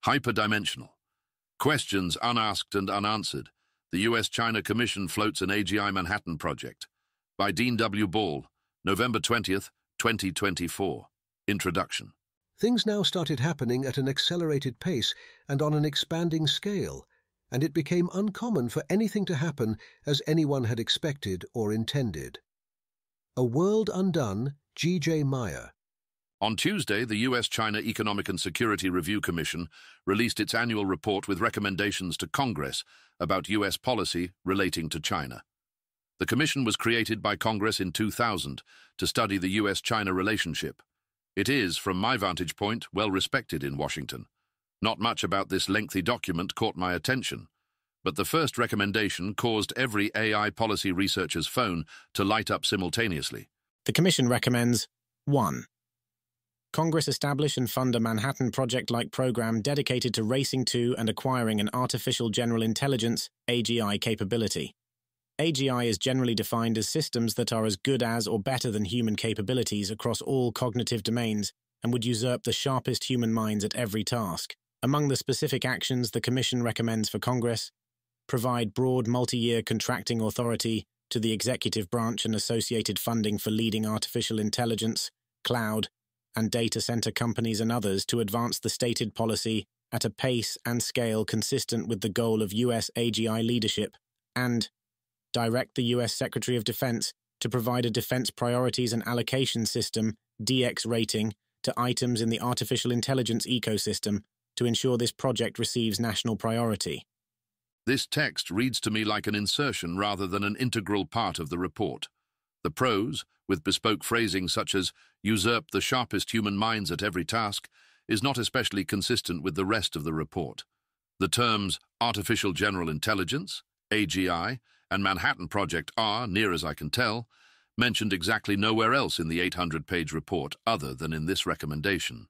Hyperdimensional. Questions unasked and unanswered. The U.S.-China Commission floats an AGI Manhattan project. By Dean W. Ball, November 20th, 2024. Introduction. Things now started happening at an accelerated pace and on an expanding scale, and it became uncommon for anything to happen as anyone had expected or intended. A World Undone, G.J. Meyer. On Tuesday, the U.S.-China Economic and Security Review Commission released its annual report with recommendations to Congress about U.S. policy relating to China. The commission was created by Congress in 2000 to study the U.S.-China relationship. It is, from my vantage point, well respected in Washington. Not much about this lengthy document caught my attention, but the first recommendation caused every AI policy researcher's phone to light up simultaneously. The Commission recommends 1. Congress establish and fund a Manhattan Project-like program dedicated to racing to and acquiring an artificial general intelligence (AGI) capability. AGI is generally defined as systems that are as good as or better than human capabilities across all cognitive domains and would usurp the sharpest human minds at every task. Among the specific actions the Commission recommends for Congress, provide broad multi-year contracting authority to the executive branch and associated funding for leading artificial intelligence, cloud, and data center companies and others to advance the stated policy at a pace and scale consistent with the goal of U.S. AGI leadership, and direct the U.S. Secretary of Defense to provide a Defense Priorities and Allocation System (DX) rating to items in the artificial intelligence ecosystem to ensure this project receives national priority. This text reads to me like an insertion rather than an integral part of the report. The prose, with bespoke phrasing such as usurp the sharpest human minds at every task, is not especially consistent with the rest of the report. The terms artificial general intelligence, AGI, and Manhattan Project are, near as I can tell, mentioned exactly nowhere else in the 800-page report other than in this recommendation.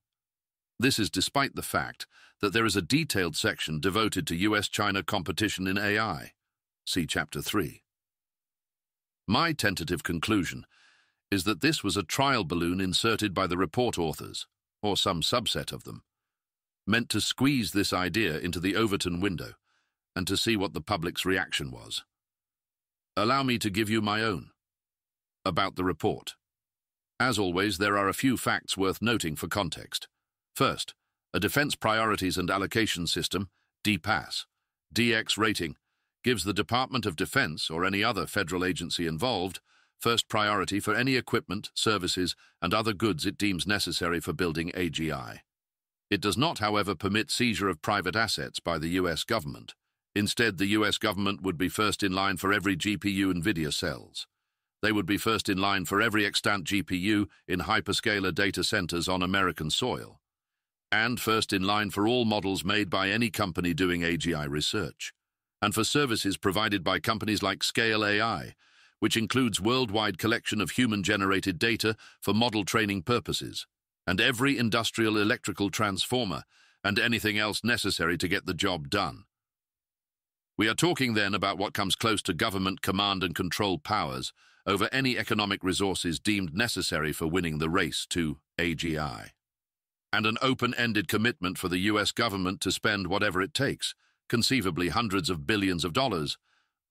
This is despite the fact that there is a detailed section devoted to U.S.-China competition in AI. See Chapter 3. My tentative conclusion is that this was a trial balloon inserted by the report authors, or some subset of them, meant to squeeze this idea into the Overton window and to see what the public's reaction was. Allow me to give you my own. About the report. As always, there are a few facts worth noting for context. First, a Defense Priorities and Allocation System, DPAS, DX rating, gives the Department of Defense or any other federal agency involved first priority for any equipment, services, and other goods it deems necessary for building AGI. It does not, however, permit seizure of private assets by the U.S. government. Instead, the U.S. government would be first in line for every GPU NVIDIA sells. They would be first in line for every extant GPU in hyperscaler data centers on American soil, and first in line for all models made by any company doing AGI research, and for services provided by companies like Scale AI, which includes worldwide collection of human-generated data for model training purposes, and every industrial electrical transformer, and anything else necessary to get the job done. We are talking then about what comes close to government command and control powers over any economic resources deemed necessary for winning the race to AGI, and an open-ended commitment for the U.S. government to spend whatever it takes, conceivably hundreds of billions of dollars,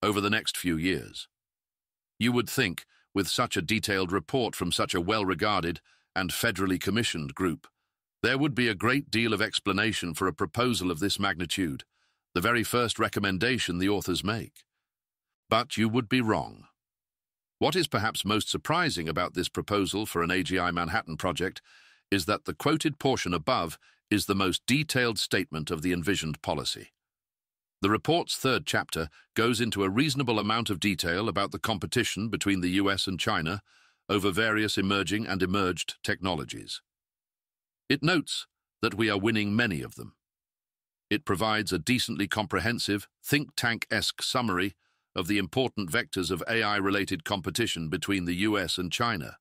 over the next few years. You would think, with such a detailed report from such a well-regarded and federally commissioned group, there would be a great deal of explanation for a proposal of this magnitude, the very first recommendation the authors make. But you would be wrong. What is perhaps most surprising about this proposal for an AGI Manhattan project is that the quoted portion above is the most detailed statement of the envisioned policy. The report's third chapter goes into a reasonable amount of detail about the competition between the US and China over various emerging and emerged technologies. It notes that we are winning many of them. It provides a decently comprehensive, think tank-esque summary of the important vectors of AI-related competition between the US and China.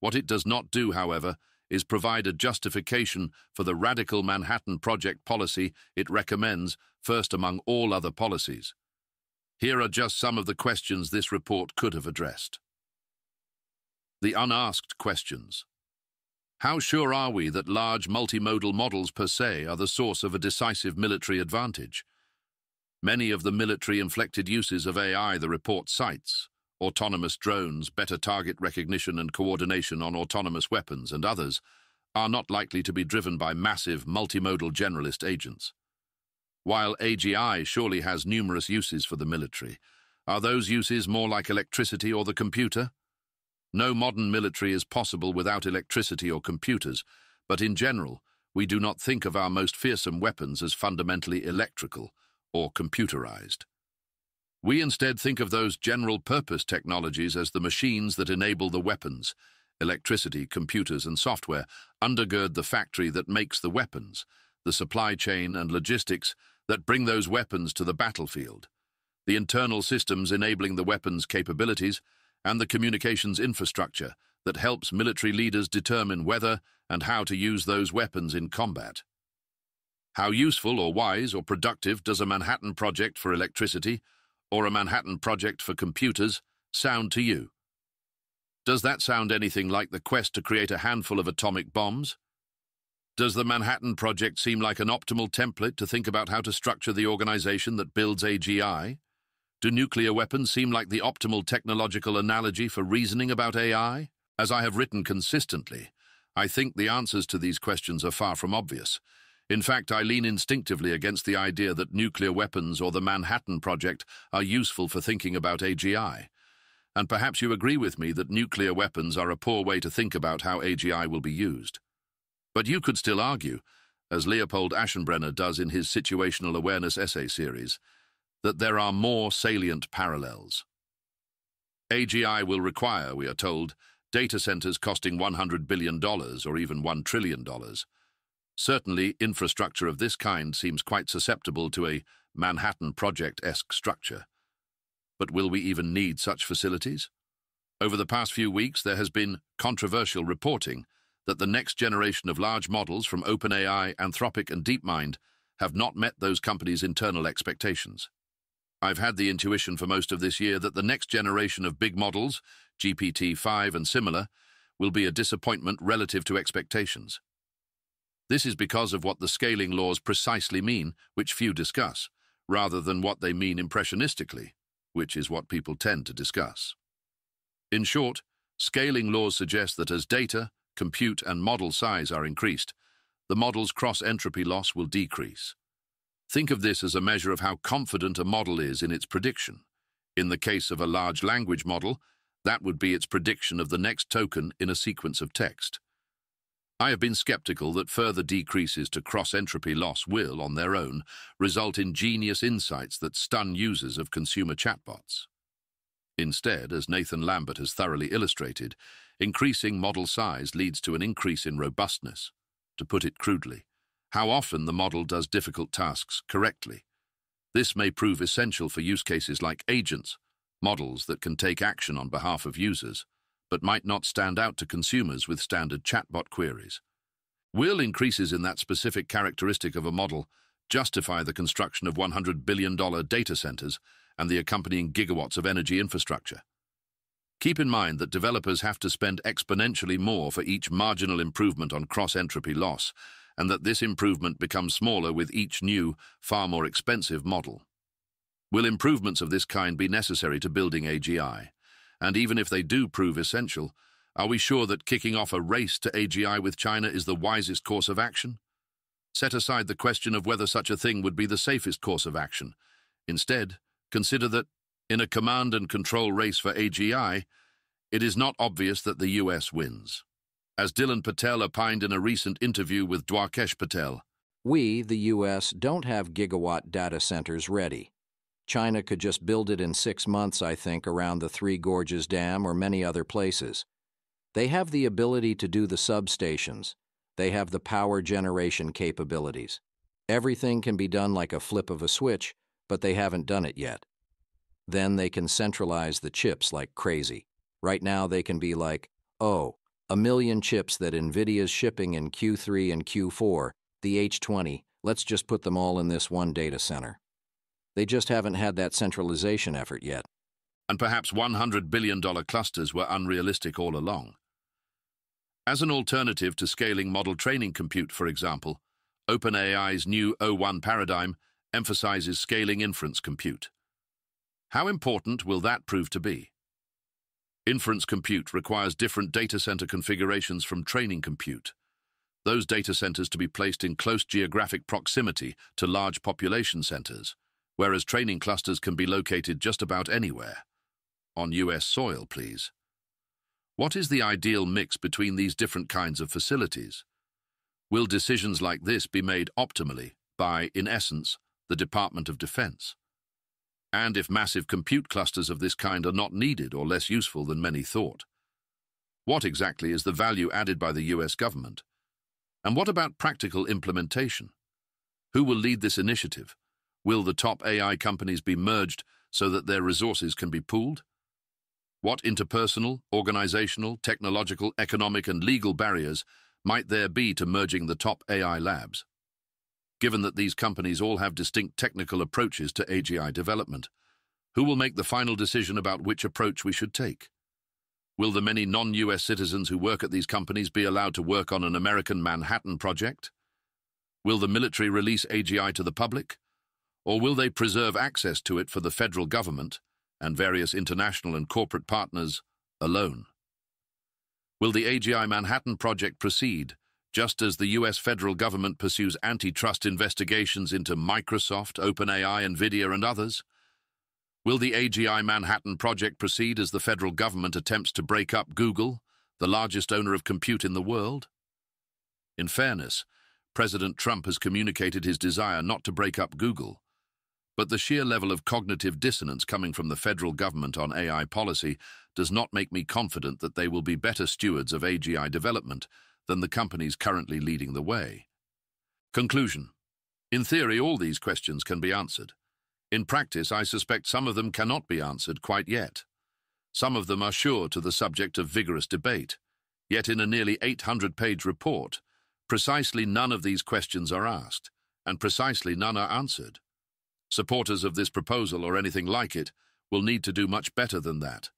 What it does not do, however, is provide a justification for the radical Manhattan Project policy it recommends first among all other policies. Here are just some of the questions this report could have addressed. The unasked questions. How sure are we that large multimodal models per se are the source of a decisive military advantage? Many of the military-inflected uses of AI the report cites, autonomous drones, better target recognition and coordination on autonomous weapons, and others, are not likely to be driven by massive multimodal generalist agents. While AGI surely has numerous uses for the military, are those uses more like electricity or the computer? No modern military is possible without electricity or computers, but in general, we do not think of our most fearsome weapons as fundamentally electrical or computerized. We instead think of those general-purpose technologies as the machines that enable the weapons. Electricity, computers, and software undergird the factory that makes the weapons, the supply chain and logistics that bring those weapons to the battlefield, the internal systems enabling the weapons' capabilities, and the communications infrastructure that helps military leaders determine whether and how to use those weapons in combat. How useful or wise or productive does a Manhattan Project for electricity or a Manhattan Project for computers sound to you? Does that sound anything like the quest to create a handful of atomic bombs? Does the Manhattan Project seem like an optimal template to think about how to structure the organization that builds AGI? Do nuclear weapons seem like the optimal technological analogy for reasoning about AI? As I have written consistently, I think the answers to these questions are far from obvious. In fact, I lean instinctively against the idea that nuclear weapons or the Manhattan Project are useful for thinking about AGI. And perhaps you agree with me that nuclear weapons are a poor way to think about how AGI will be used. But you could still argue, as Leopold Aschenbrenner does in his Situational Awareness essay series, that there are more salient parallels. AGI will require, we are told, data centers costing $100 billion or even $1 trillion. Certainly, infrastructure of this kind seems quite susceptible to a Manhattan Project-esque structure. But will we even need such facilities? Over the past few weeks, there has been controversial reporting that the next generation of large models from OpenAI, Anthropic, and DeepMind have not met those companies' internal expectations. I've had the intuition for most of this year that the next generation of big models, GPT-5 and similar, will be a disappointment relative to expectations. This is because of what the scaling laws precisely mean, which few discuss, rather than what they mean impressionistically, which is what people tend to discuss. In short, scaling laws suggest that as data, compute, and model size are increased, the model's cross-entropy loss will decrease. Think of this as a measure of how confident a model is in its prediction. In the case of a large language model, that would be its prediction of the next token in a sequence of text. I have been skeptical that further decreases to cross-entropy loss will, on their own, result in genius insights that stun users of consumer chatbots. Instead, as Nathan Lambert has thoroughly illustrated, increasing model size leads to an increase in robustness. To put it crudely, how often the model does difficult tasks correctly. This may prove essential for use cases like agents, models that can take action on behalf of users, but might not stand out to consumers with standard chatbot queries. Will increases in that specific characteristic of a model justify the construction of $100 billion data centers and the accompanying gigawatts of energy infrastructure? Keep in mind that developers have to spend exponentially more for each marginal improvement on cross-entropy loss, and that this improvement becomes smaller with each new, far more expensive model. Will improvements of this kind be necessary to building AGI? And even if they do prove essential, are we sure that kicking off a race to AGI with China is the wisest course of action? Set aside the question of whether such a thing would be the safest course of action. Instead, consider that, in a command and control race for AGI, it is not obvious that the US wins. As Dylan Patel opined in a recent interview with Dwarkesh Patel, "We, the US, don't have gigawatt data centers ready. China could just build it in 6 months, I think, around the Three Gorges Dam or many other places. They have the ability to do the substations. They have the power generation capabilities. Everything can be done like a flip of a switch, but they haven't done it yet. Then they can centralize the chips like crazy. Right now they can be like, oh, 1 million chips that NVIDIA's shipping in Q3 and Q4, the H20, let's just put them all in this one data center. They just haven't had that centralization effort yet." And perhaps $100 billion clusters were unrealistic all along. As an alternative to scaling model training compute, for example, OpenAI's new O1 paradigm emphasizes scaling inference compute. How important will that prove to be? Inference compute requires different data center configurations from training compute. Those data centers to be placed in close geographic proximity to large population centers, whereas training clusters can be located just about anywhere. On US soil, please. What is the ideal mix between these different kinds of facilities? Will decisions like this be made optimally by, in essence, the Department of Defense? And if massive compute clusters of this kind are not needed or less useful than many thought, what exactly is the value added by the US government? And what about practical implementation? Who will lead this initiative? Will the top AI companies be merged so that their resources can be pooled? What interpersonal, organizational, technological, economic, and legal barriers might there be to merging the top AI labs? Given that these companies all have distinct technical approaches to AGI development, who will make the final decision about which approach we should take? Will the many non-US citizens who work at these companies be allowed to work on an American Manhattan project? Will the military release AGI to the public? Or will they preserve access to it for the federal government and various international and corporate partners alone? Will the AGI Manhattan project proceed just as the US federal government pursues antitrust investigations into Microsoft, OpenAI, NVIDIA, and others? Will the AGI Manhattan project proceed as the federal government attempts to break up Google, the largest owner of compute in the world? In fairness, President Trump has communicated his desire not to break up Google, but the sheer level of cognitive dissonance coming from the federal government on AI policy does not make me confident that they will be better stewards of AGI development than the companies currently leading the way. Conclusion. In theory, all these questions can be answered. In practice, I suspect some of them cannot be answered quite yet. Some of them are sure to the subject of vigorous debate, yet in a nearly 800-page report, precisely none of these questions are asked, and precisely none are answered. Supporters of this proposal or anything like it will need to do much better than that.